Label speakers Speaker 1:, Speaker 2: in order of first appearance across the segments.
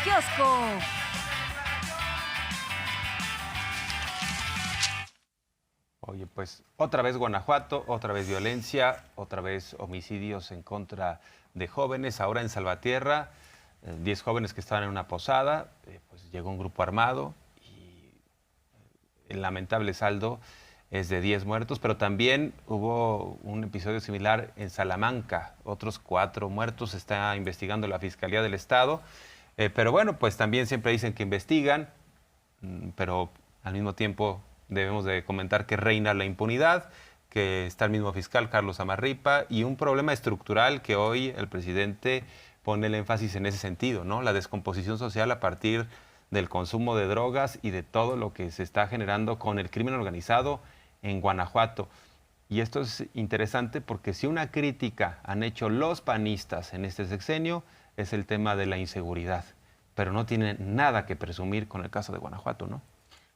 Speaker 1: kiosco.
Speaker 2: Oye, pues otra vez Guanajuato, otra vez violencia, otra vez homicidios en contra de jóvenes. Ahora en Salvatierra, 10 jóvenes que estaban en una posada, pues llegó un grupo armado y el lamentable saldo es de 10 muertos, pero también hubo un episodio similar en Salamanca, otros 4 muertos, está investigando la Fiscalía del Estado, pero bueno, pues también siempre dicen que investigan, pero al mismo tiempo debemos de comentar que reina la impunidad, que está el mismo fiscal Carlos Amarripa y un problema estructural que hoy el presidente pone el énfasis en ese sentido, ¿no? La descomposición social a partir del consumo de drogas y de todo lo que se está generando con el crimen organizado en Guanajuato. Y esto es interesante porque si una crítica han hecho los panistas en este sexenio es el tema de la inseguridad, pero no tiene nada que presumir con el caso de Guanajuato, ¿no?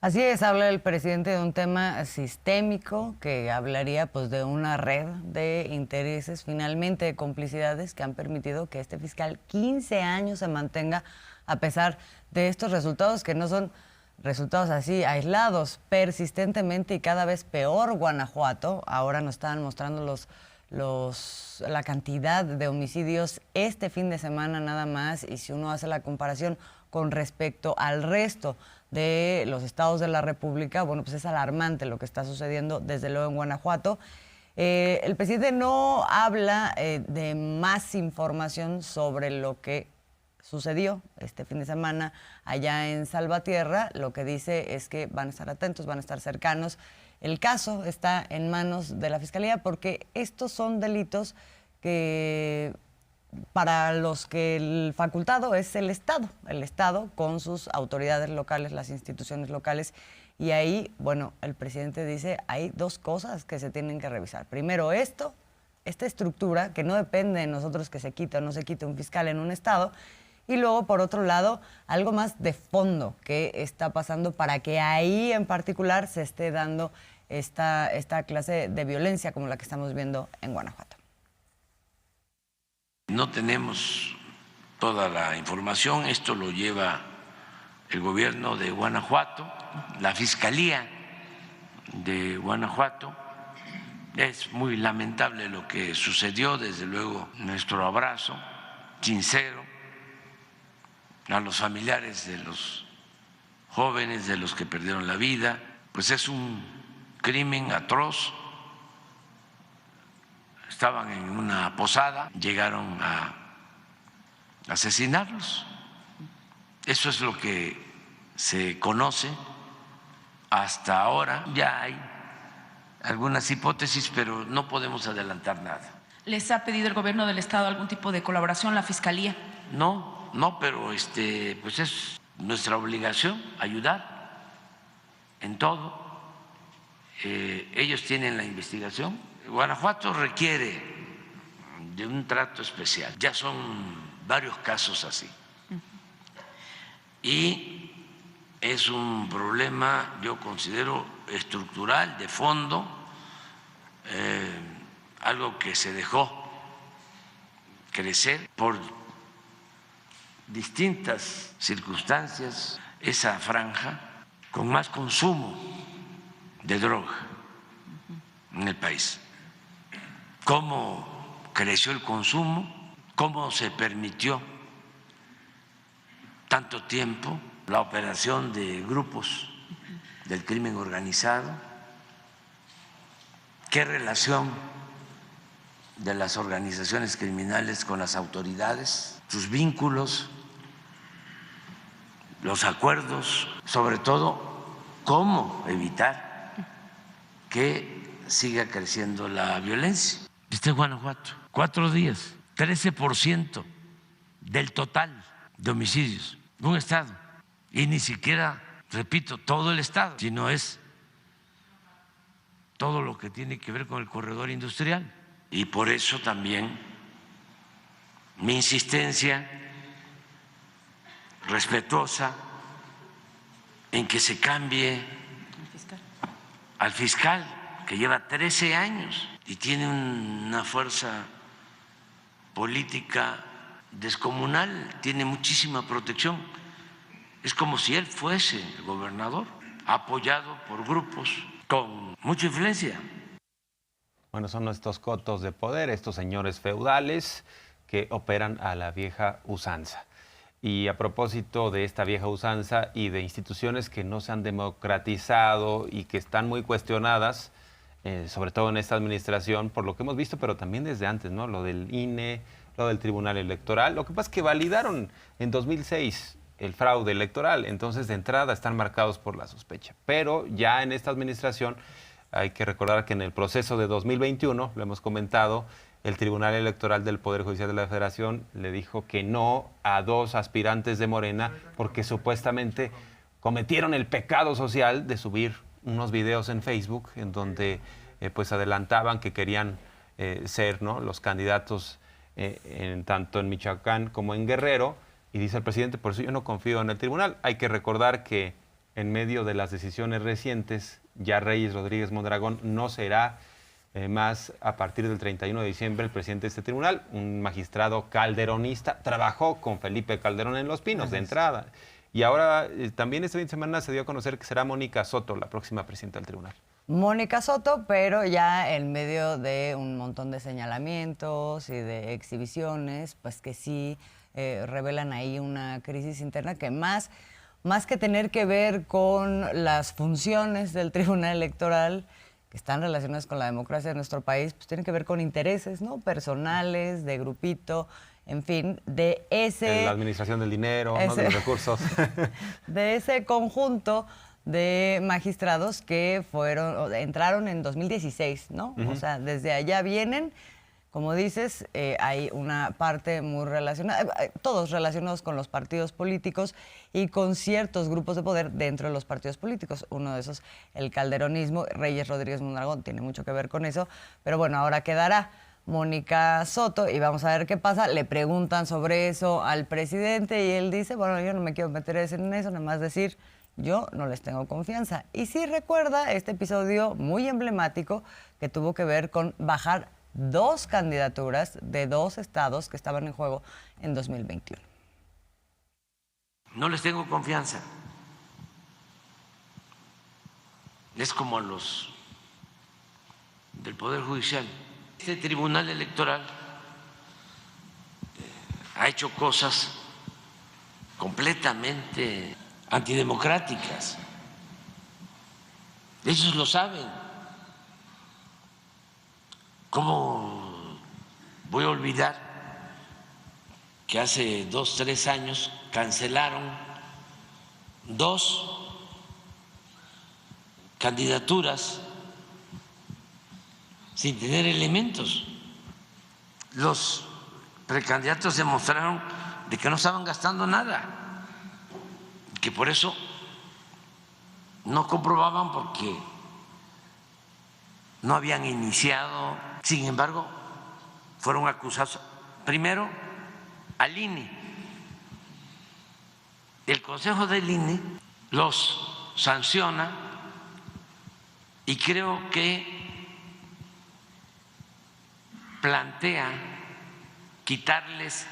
Speaker 1: Así es, habla el presidente de un tema sistémico que hablaría pues de una red de intereses, finalmente de complicidades que han permitido que este fiscal 15 años se mantenga a pesar de estos resultados que no son resultados así aislados, persistentemente y cada vez peor Guanajuato. Ahora nos están mostrando la cantidad de homicidios este fin de semana nada más, y si uno hace la comparación con respecto al resto de los estados de la República, bueno, pues es alarmante lo que está sucediendo desde luego en Guanajuato. El presidente no habla de más información sobre lo que sucedió este fin de semana allá en Salvatierra. Lo que dice es que van a estar atentos, van a estar cercanos. El caso está en manos de la Fiscalía porque estos son delitos que para los que el facultado es el Estado con sus autoridades locales, las instituciones locales. Y ahí, bueno, el presidente dice, hay 2 cosas que se tienen que revisar. Primero esta estructura que no depende de nosotros que se quite o no se quite un fiscal en un estado. Y luego, por otro lado, algo más de fondo que está pasando para que ahí en particular se esté dando esta clase de violencia como la que estamos viendo en Guanajuato.
Speaker 3: No tenemos toda la información, esto lo lleva el gobierno de Guanajuato, la Fiscalía de Guanajuato. Es muy lamentable lo que sucedió, desde luego nuestro abrazo sincero a los familiares de los jóvenes, de los que perdieron la vida, pues es un crimen atroz. Estaban en una posada, llegaron a asesinarlos. Eso es lo que se conoce hasta ahora. Ya hay algunas hipótesis, pero no podemos adelantar nada.
Speaker 4: ¿Les ha pedido el gobierno del estado algún tipo de colaboración, la fiscalía?
Speaker 3: No, pero pues es nuestra obligación ayudar en todo. Ellos tienen la investigación. Guanajuato requiere de un trato especial. Ya son varios casos así. Y es un problema, yo considero, estructural, de fondo, algo que se dejó crecer por distintas circunstancias, esa franja con más consumo de droga en el país. Cómo creció el consumo, cómo se permitió tanto tiempo la operación de grupos del crimen organizado, qué relación de las organizaciones criminales con las autoridades, sus vínculos, los acuerdos, sobre todo cómo evitar que siga creciendo la violencia. Este es Guanajuato, 4 días, 13% del total de homicidios, un estado, y ni siquiera, repito, todo el estado, sino es todo lo que tiene que ver con el corredor industrial. Y por eso también mi insistencia respetuosa en que se cambie al fiscal, que lleva 13 años y tiene una fuerza política descomunal, tiene muchísima protección. Es como si él fuese el gobernador, apoyado por grupos con mucha influencia.
Speaker 2: Bueno, son estos cotos de poder, estos señores feudales que operan a la vieja usanza. Y a propósito de esta vieja usanza y de instituciones que no se han democratizado y que están muy cuestionadas, sobre todo en esta administración, por lo que hemos visto, pero también desde antes, ¿no? Lo del INE, lo del Tribunal Electoral. Lo que pasa es que validaron en 2006 el fraude electoral, entonces de entrada están marcados por la sospecha. Pero ya en esta administración hay que recordar que en el proceso de 2021, lo hemos comentado, el Tribunal Electoral del Poder Judicial de la Federación le dijo que no a 2 aspirantes de Morena porque supuestamente cometieron el pecado social de subir unos videos en Facebook en donde pues adelantaban que querían ser, ¿no?, los candidatos tanto en Michoacán como en Guerrero. Y dice el presidente, por eso yo no confío en el tribunal. Hay que recordar que en medio de las decisiones recientes, ya Reyes Rodríguez Mondragón no será más a partir del 31 de diciembre el presidente de este tribunal, un magistrado calderonista, trabajó con Felipe Calderón en Los Pinos de entrada. Y ahora también este fin de semana se dio a conocer que será Mónica Soto la próxima presidenta del tribunal.
Speaker 1: Mónica Soto, pero ya en medio de un montón de señalamientos y de exhibiciones, pues que sí revelan ahí una crisis interna que más que tener que ver con las funciones del Tribunal Electoral, que están relacionadas con la democracia de nuestro país, pues tienen que ver con intereses, ¿no?, personales, de grupito, en fin, de ese...
Speaker 2: La administración del dinero, ¿no?, de los recursos.
Speaker 1: De ese conjunto de magistrados que entraron en 2016, ¿no? O sea, desde allá vienen, como dices, hay una parte muy relacionada, todos relacionados con los partidos políticos y con ciertos grupos de poder dentro de los partidos políticos. Uno de esos, el calderonismo, Reyes Rodríguez Mondragón, tiene mucho que ver con eso, pero bueno, ahora quedará Mónica Soto y vamos a ver qué pasa. Le preguntan sobre eso al presidente y él dice, bueno, yo no me quiero meter en eso, nada más decir, yo no les tengo confianza. Y sí recuerda este episodio muy emblemático que tuvo que ver con bajar 2 candidaturas de 2 estados que estaban en juego en 2021.
Speaker 3: No les tengo confianza. Es como los del Poder Judicial. Este Tribunal Electoral ha hecho cosas completamente antidemocráticas. Ellos lo saben. ¿Cómo voy a olvidar que hace 2, 3 años cancelaron 2 candidaturas sin tener elementos? Los precandidatos demostraron de que no estaban gastando nada, que por eso no comprobaban porque no habían iniciado. Sin embargo, fueron acusados primero al INE. El Consejo del INE los sanciona y creo que plantea quitarles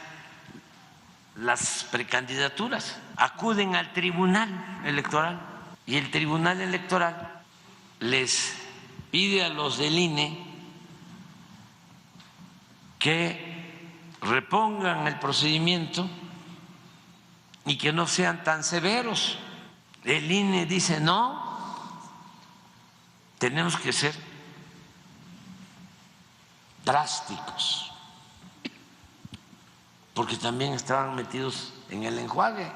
Speaker 3: las precandidaturas. Acuden al Tribunal Electoral y el Tribunal Electoral les pide a los del INE que repongan el procedimiento y que no sean tan severos. El INE dice no, tenemos que ser drásticos, porque también estaban metidos en el enjuague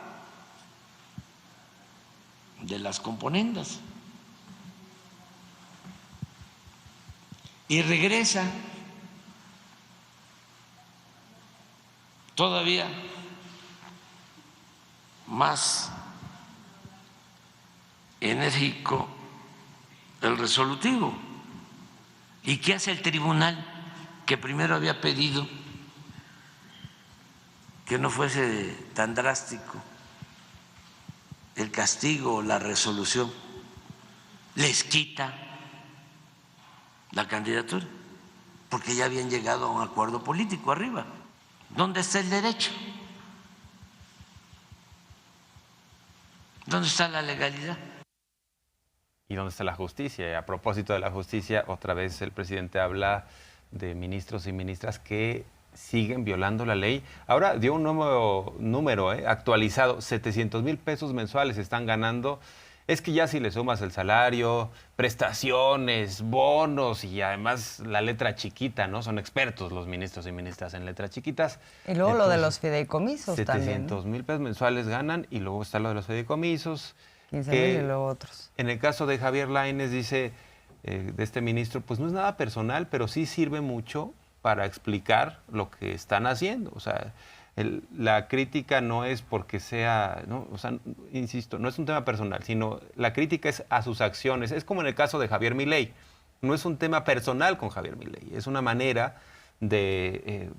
Speaker 3: de las componendas. Y regresa todavía más enérgico el resolutivo. ¿Y qué hace el tribunal que primero había pedido que no fuese tan drástico el castigo o la resolución? Les quita la candidatura porque ya habían llegado a un acuerdo político arriba. ¿Dónde está el derecho? ¿Dónde está la legalidad?
Speaker 2: ¿Y dónde está la justicia? Y a propósito de la justicia, otra vez el presidente habla de ministros y ministras que siguen violando la ley. Ahora dio un número actualizado, 700,000 pesos mensuales están ganando. Es que ya si le sumas el salario, prestaciones, bonos y además la letra chiquita, ¿no? Son expertos los ministros y ministras en letras chiquitas.
Speaker 1: Y luego lo de los fideicomisos también.
Speaker 2: 700,000 pesos mensuales ganan y luego está lo de los fideicomisos.
Speaker 1: 15,000 y luego otros.
Speaker 2: En el caso de Javier Lainez, dice, de este ministro, pues no es nada personal, pero sí sirve mucho para explicar lo que están haciendo. O sea, la crítica no es porque sea, ¿no? O sea, insisto, no es un tema personal, sino la crítica es a sus acciones. Es como en el caso de Javier Milei. No es un tema personal con Javier Milei, es una manera de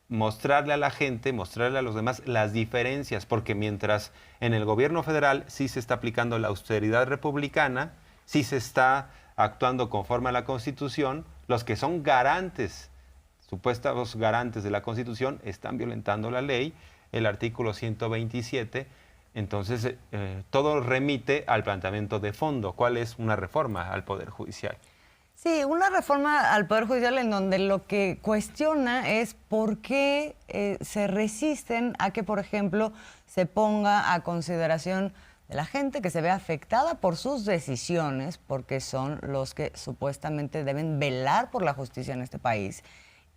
Speaker 2: mostrarle a la gente, mostrarle a los demás las diferencias, porque mientras en el gobierno federal sí se está aplicando la austeridad republicana, sí se está actuando conforme a la Constitución, los que son garantes, supuestos garantes de la Constitución, están violentando la ley, el artículo 127. Entonces, todo remite al planteamiento de fondo. ¿Cuál es una reforma al Poder Judicial?
Speaker 1: Sí, una reforma al Poder Judicial en donde lo que cuestiona es por qué se resisten a que, por ejemplo, se ponga a consideración de la gente que se ve afectada por sus decisiones, porque son los que supuestamente deben velar por la justicia en este país,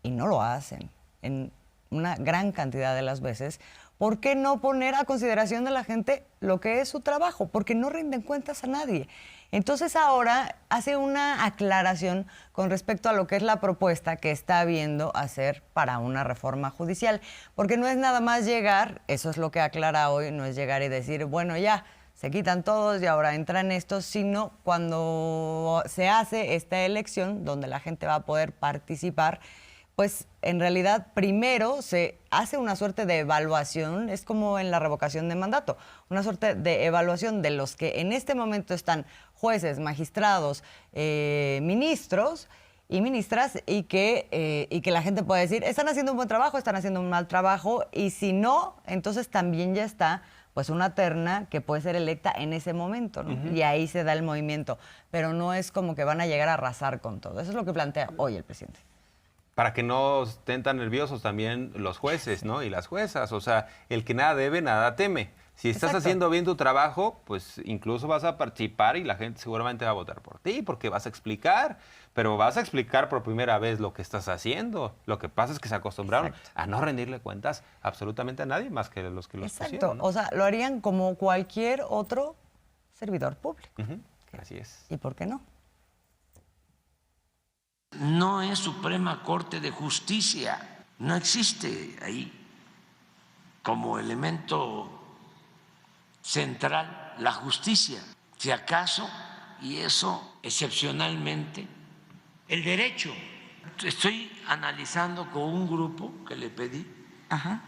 Speaker 1: y no lo hacen en una gran cantidad de las veces. ¿Por qué no poner a consideración de la gente lo que es su trabajo? Porque no rinden cuentas a nadie. Entonces ahora hace una aclaración con respecto a lo que es la propuesta que está viendo hacer para una reforma judicial. Porque no es nada más llegar, eso es lo que aclara hoy, no es llegar y decir, bueno, ya, se quitan todos y ahora entran estos, sino cuando se hace esta elección donde la gente va a poder participar, pues en realidad primero se hace una suerte de evaluación, es como en la revocación de mandato, una suerte de evaluación de los que en este momento están jueces, magistrados, ministros y ministras, y que la gente puede decir, están haciendo un buen trabajo, están haciendo un mal trabajo, y si no, entonces también ya está pues una terna que puede ser electa en ese momento, ¿no? Y ahí se da el movimiento, pero no es como que van a llegar a arrasar con todo. Eso es lo que plantea hoy el presidente.
Speaker 2: Para que no estén tan nerviosos también los jueces, ¿no? Y las juezas. O sea, el que nada debe, nada teme. Si estás haciendo bien tu trabajo, pues incluso vas a participar y la gente seguramente va a votar por ti porque vas a explicar. Pero vas a explicar por primera vez lo que estás haciendo. Lo que pasa es que se acostumbraron a no rendirle cuentas absolutamente a nadie más que los que los pusieron, ¿no?
Speaker 1: O sea, lo harían como cualquier otro servidor público.
Speaker 2: Así es.
Speaker 1: ¿Y por qué no?
Speaker 3: No es Suprema Corte de Justicia, no existe ahí como elemento central la justicia. Si acaso, y eso excepcionalmente, el derecho. Estoy analizando con un grupo que le pedí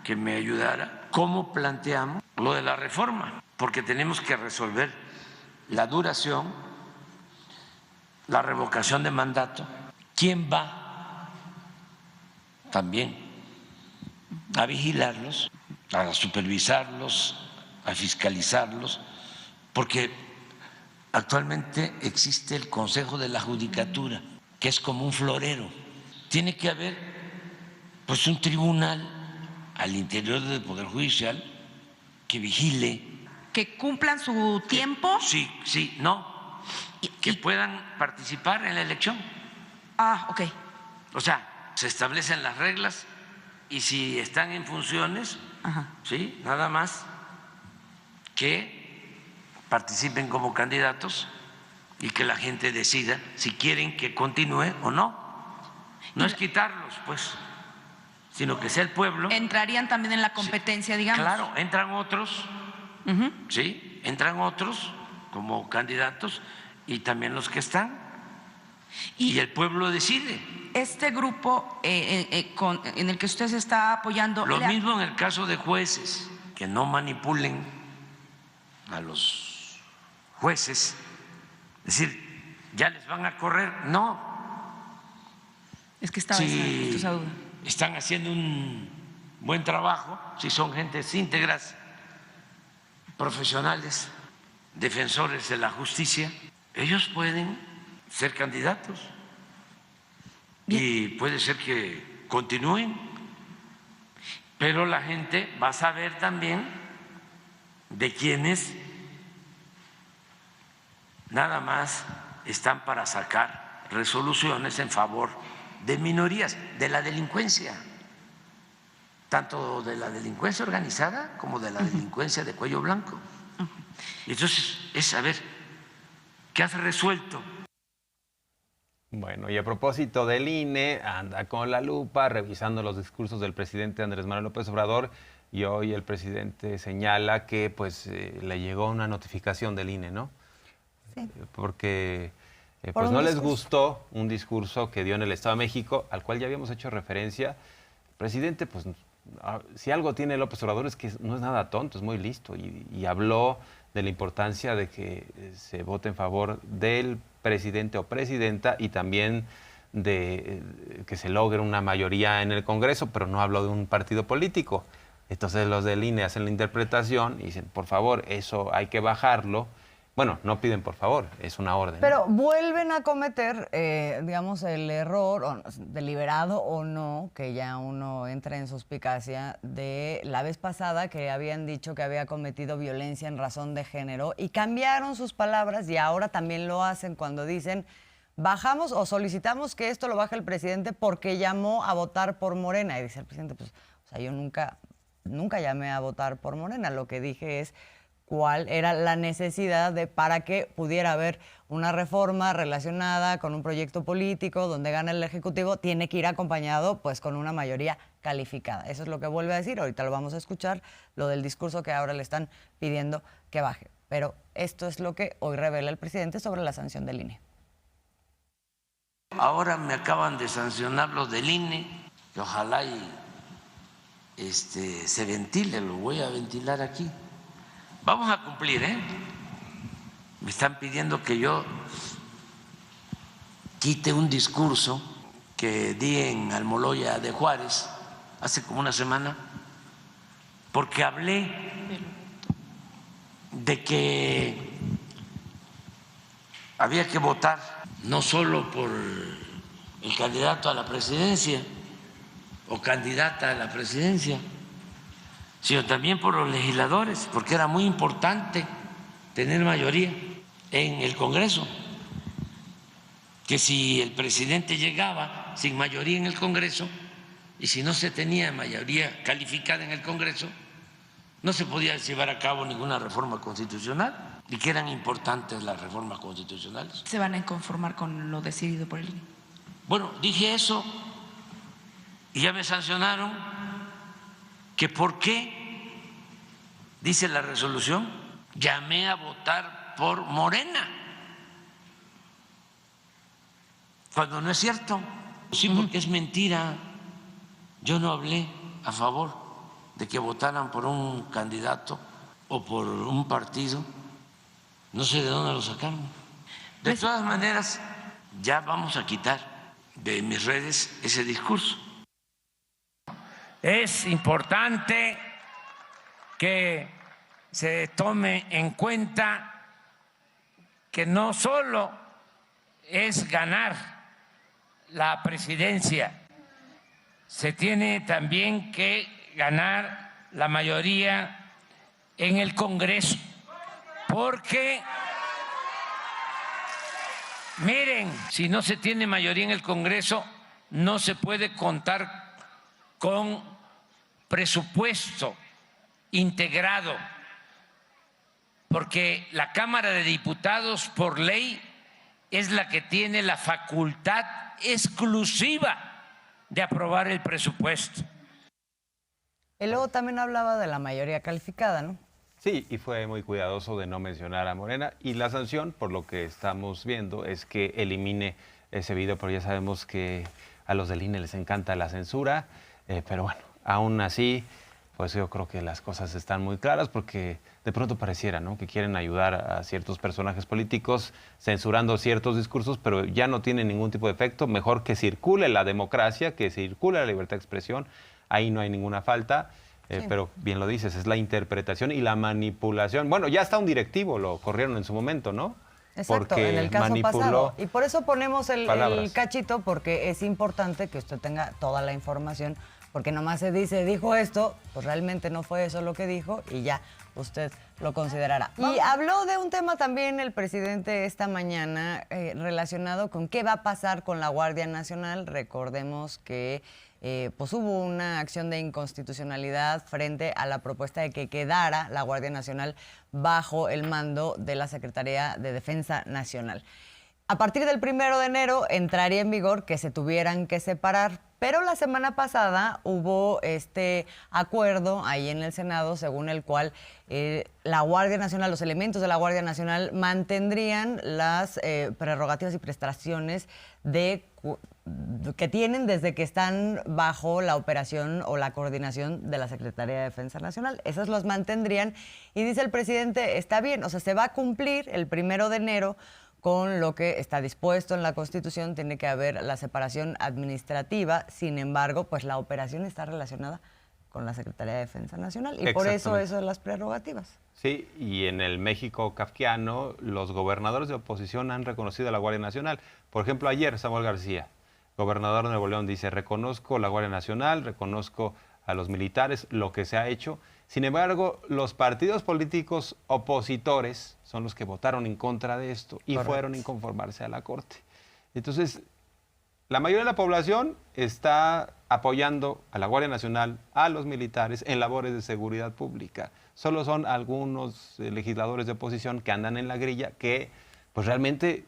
Speaker 3: que me ayudara cómo planteamos lo de la reforma, porque tenemos que resolver la duración, la revocación de mandato. ¿Quién va también a vigilarlos, a supervisarlos, a fiscalizarlos? Porque actualmente existe el Consejo de la Judicatura, que es como un florero. Tiene que haber pues un tribunal al interior del Poder Judicial que vigile.
Speaker 4: ¿Que cumplan su tiempo?
Speaker 3: Sí, no. Que puedan participar en la elección.
Speaker 4: Ah, ok.
Speaker 3: O sea, se establecen las reglas y si están en funciones, sí, nada más que participen como candidatos y que la gente decida si quieren que continúe o no. No es quitarlos, pues, sino que sea el pueblo.
Speaker 4: ¿Entrarían también en la competencia, digamos?
Speaker 3: Claro, entran otros, sí, entran otros como candidatos y también los que están. Y el pueblo decide.
Speaker 4: Este grupo en el que usted se está apoyando.
Speaker 3: Lo mismo en el caso de jueces, que no manipulen a los jueces. Es decir, ¿ya les van a correr? No.
Speaker 4: Es que estaba esa duda.
Speaker 3: Están haciendo un buen trabajo, si son gentes íntegras, profesionales, defensores de la justicia, ellos pueden ser candidatos y puede ser que continúen, pero la gente va a saber también de quienes nada más están para sacar resoluciones en favor de minorías, de la delincuencia, tanto de la delincuencia organizada como de la delincuencia de cuello blanco. Entonces, es saber qué has resuelto.
Speaker 2: Bueno, y a propósito del INE, anda con la lupa revisando los discursos del presidente Andrés Manuel López Obrador, y hoy el presidente señala que pues le llegó una notificación del INE, ¿no?
Speaker 1: Sí.
Speaker 2: Porque
Speaker 1: Por
Speaker 2: pues
Speaker 1: un
Speaker 2: no les
Speaker 1: discurso.
Speaker 2: gustó un discurso que dio en el Estado de México, al cual ya habíamos hecho referencia. El presidente, pues si algo tiene López Obrador es que no es nada tonto, es muy listo, y habló de la importancia de que se vote en favor del presidente o presidenta y también de que se logre una mayoría en el Congreso, pero no habló de un partido político. Entonces los del INE hacen la interpretación y dicen, por favor, eso hay que bajarlo. Bueno, no piden por favor, es una orden.
Speaker 1: Pero vuelven a cometer, digamos, el error, o, deliberado o no, que ya uno entra en suspicacia, de la vez pasada que habían dicho que había cometido violencia en razón de género y cambiaron sus palabras y ahora también lo hacen cuando dicen bajamos o solicitamos que esto lo baje el presidente porque llamó a votar por Morena. Y dice el presidente, pues, o sea, yo nunca llamé a votar por Morena, lo que dije es cuál era la necesidad para que pudiera haber una reforma relacionada con un proyecto político donde gana el Ejecutivo, tiene que ir acompañado pues con una mayoría calificada. Eso es lo que vuelve a decir, ahorita lo vamos a escuchar, lo del discurso que ahora le están pidiendo que baje. Pero esto es lo que hoy revela el presidente sobre la sanción del INE.
Speaker 3: Ahora me acaban de sancionar los del INE, que ojalá se ventile, lo voy a ventilar aquí. Vamos a cumplir, ¿eh? Me están pidiendo que yo quite un discurso que di en Almoloya de Juárez hace como una semana, porque hablé de que había que votar no solo por el candidato a la presidencia o candidata a la presidencia, sino también por los legisladores, porque era muy importante tener mayoría en el Congreso, que si el presidente llegaba sin mayoría en el Congreso y si no se tenía mayoría calificada en el Congreso, no se podía llevar a cabo ninguna reforma constitucional, y que eran importantes las reformas constitucionales.
Speaker 4: ¿Se van a conformar con lo decidido por el INE?
Speaker 3: Bueno, dije eso y ya me sancionaron. ¿Que por qué, dice la resolución, llamé a votar por Morena? Cuando no es cierto. Sí, porque es mentira. Yo no hablé a favor de que votaran por un candidato o por un partido. No sé de dónde lo sacaron. De todas maneras, ya vamos a quitar de mis redes ese discurso.
Speaker 5: Es importante que se tome en cuenta que no solo es ganar la presidencia, se tiene también que ganar la mayoría en el Congreso, porque, miren, si no se tiene mayoría en el Congreso, no se puede contar con presupuesto integrado, porque la Cámara de Diputados, por ley, es la que tiene la facultad exclusiva de aprobar el presupuesto.
Speaker 1: Y luego también hablaba de la mayoría calificada, ¿no?
Speaker 2: Sí, y fue muy cuidadoso de no mencionar a Morena, y la sanción, por lo que estamos viendo, es que elimine ese video, pero ya sabemos que a los del INE les encanta la censura. Pero bueno, aún así, pues yo creo que las cosas están muy claras, porque de pronto pareciera, ¿no?, que quieren ayudar a ciertos personajes políticos censurando ciertos discursos, pero ya no tiene ningún tipo de efecto. Mejor que circule la democracia, que circule la libertad de expresión, ahí no hay ninguna falta. Pero bien lo dices, es la interpretación y la manipulación. Bueno, ya hasta un directivo lo corrieron en su momento, ¿no?
Speaker 1: Exacto,
Speaker 2: porque
Speaker 1: en el caso
Speaker 2: manipuló
Speaker 1: pasado. Y por eso ponemos el
Speaker 2: palabras.
Speaker 1: cachito, porque es importante que usted tenga toda la información, porque nomás se dice, dijo esto, pues realmente no fue eso lo que dijo y ya usted lo considerará. Y habló de un tema también el presidente esta mañana relacionado con qué va a pasar con la Guardia Nacional. Recordemos que pues hubo una acción de inconstitucionalidad frente a la propuesta de que quedara la Guardia Nacional bajo el mando de la Secretaría de Defensa Nacional. A partir del 1 de enero entraría en vigor que se tuvieran que separar, pero la semana pasada hubo este acuerdo ahí en el Senado según el cual la Guardia Nacional, los elementos de la Guardia Nacional mantendrían las prerrogativas y prestaciones que tienen desde que están bajo la operación o la coordinación de la Secretaría de Defensa Nacional. Esas los mantendrían y dice el presidente, está bien, o sea, se va a cumplir el 1 de enero con lo que está dispuesto en la Constitución, tiene que haber la separación administrativa, sin embargo, pues la operación está relacionada con la Secretaría de Defensa Nacional y por eso de las prerrogativas.
Speaker 2: Sí, y en el México kafkiano, los gobernadores de oposición han reconocido a la Guardia Nacional. Por ejemplo, ayer Samuel García, gobernador de Nuevo León, dice, reconozco la Guardia Nacional, reconozco a los militares, lo que se ha hecho. Sin embargo, los partidos políticos opositores son los que votaron en contra de esto y fueron a inconformarse a la Corte. Entonces, la mayoría de la población está apoyando a la Guardia Nacional, a los militares en labores de seguridad pública. Solo son algunos legisladores de oposición que andan en la grilla que pues realmente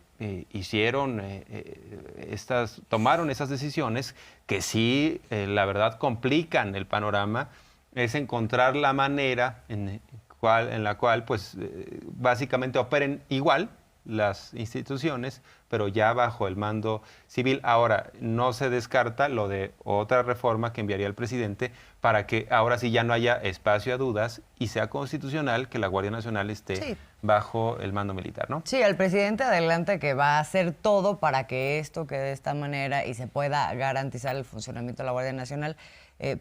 Speaker 2: tomaron esas decisiones que sí, la verdad, complican el panorama. Es encontrar la manera en la cual pues básicamente operen igual las instituciones, pero ya bajo el mando civil. Ahora, no se descarta lo de otra reforma que enviaría el presidente para que ahora sí ya no haya espacio a dudas y sea constitucional que la Guardia Nacional esté bajo el mando militar, ¿no?
Speaker 1: Sí, el presidente adelanta que va a hacer todo para que esto quede de esta manera y se pueda garantizar el funcionamiento de la Guardia Nacional.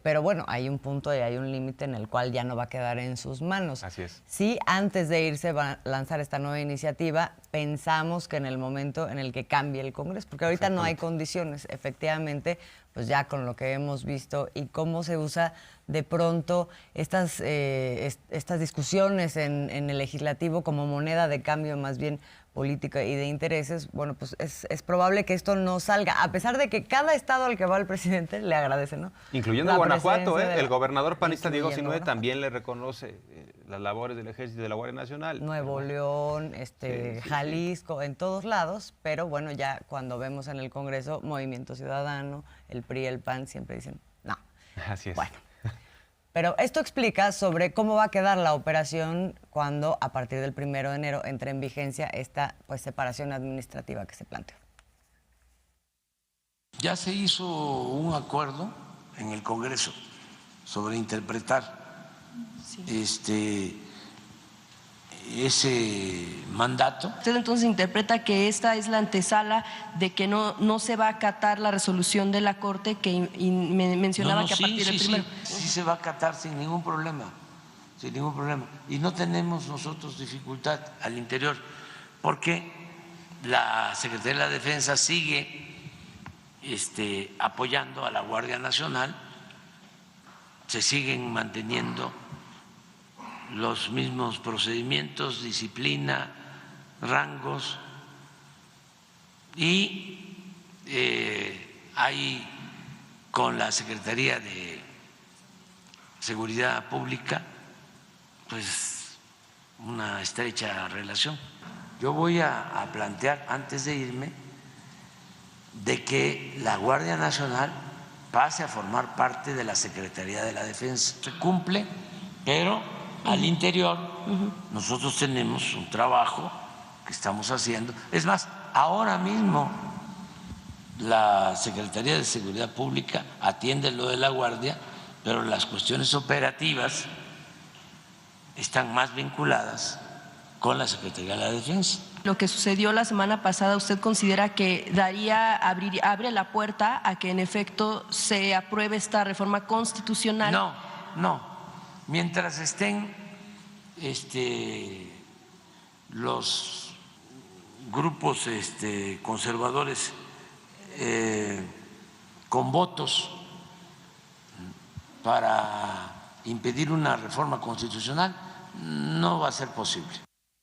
Speaker 1: Pero bueno, hay un punto y hay un límite en el cual ya no va a quedar en sus manos.
Speaker 2: Así es.
Speaker 1: Sí, antes de irse va a lanzar esta nueva iniciativa, pensamos que en el momento en el que cambie el Congreso, porque ahorita no hay condiciones, efectivamente, pues ya con lo que hemos visto y cómo se usa de pronto estas discusiones en el legislativo como moneda de cambio más bien política y de intereses, bueno, pues es probable que esto no salga, a pesar de que cada estado al que va el presidente le agradece, ¿no?
Speaker 2: Incluyendo Guanajuato, el gobernador panista Diego Sinue también le reconoce las labores del Ejército y de la Guardia Nacional.
Speaker 1: Nuevo León, Jalisco, en todos lados, pero bueno, ya cuando vemos en el Congreso Movimiento Ciudadano, el PRI, el PAN, siempre dicen no.
Speaker 2: Así es.
Speaker 1: Bueno. Pero esto explica sobre cómo va a quedar la operación cuando a partir del 1 de enero entre en vigencia esta separación administrativa que se planteó.
Speaker 3: Ya se hizo un acuerdo en el Congreso sobre interpretar ese mandato.
Speaker 6: Usted entonces interpreta que esta es la antesala de que no se va a acatar la resolución de la Corte que mencionaba que a partir del primero.
Speaker 3: Sí se va a acatar sin ningún problema, sin ningún problema. Y no tenemos nosotros dificultad al interior, porque la Secretaría de la Defensa sigue apoyando a la Guardia Nacional, se siguen manteniendo los mismos procedimientos, disciplina, rangos, y hay con la Secretaría de Seguridad Pública pues una estrecha relación. Yo voy a plantear antes de irme de que la Guardia Nacional pase a formar parte de la Secretaría de la Defensa. Se cumple, pero al interior nosotros tenemos un trabajo que estamos haciendo. Es más, ahora mismo la Secretaría de Seguridad Pública atiende lo de la Guardia, pero las cuestiones operativas están más vinculadas con la Secretaría de la Defensa.
Speaker 6: Lo que sucedió la semana pasada, ¿usted considera que abre la puerta a que en efecto se apruebe esta reforma constitucional?
Speaker 3: No. Mientras estén los grupos conservadores con votos para impedir una reforma constitucional, no va a ser posible.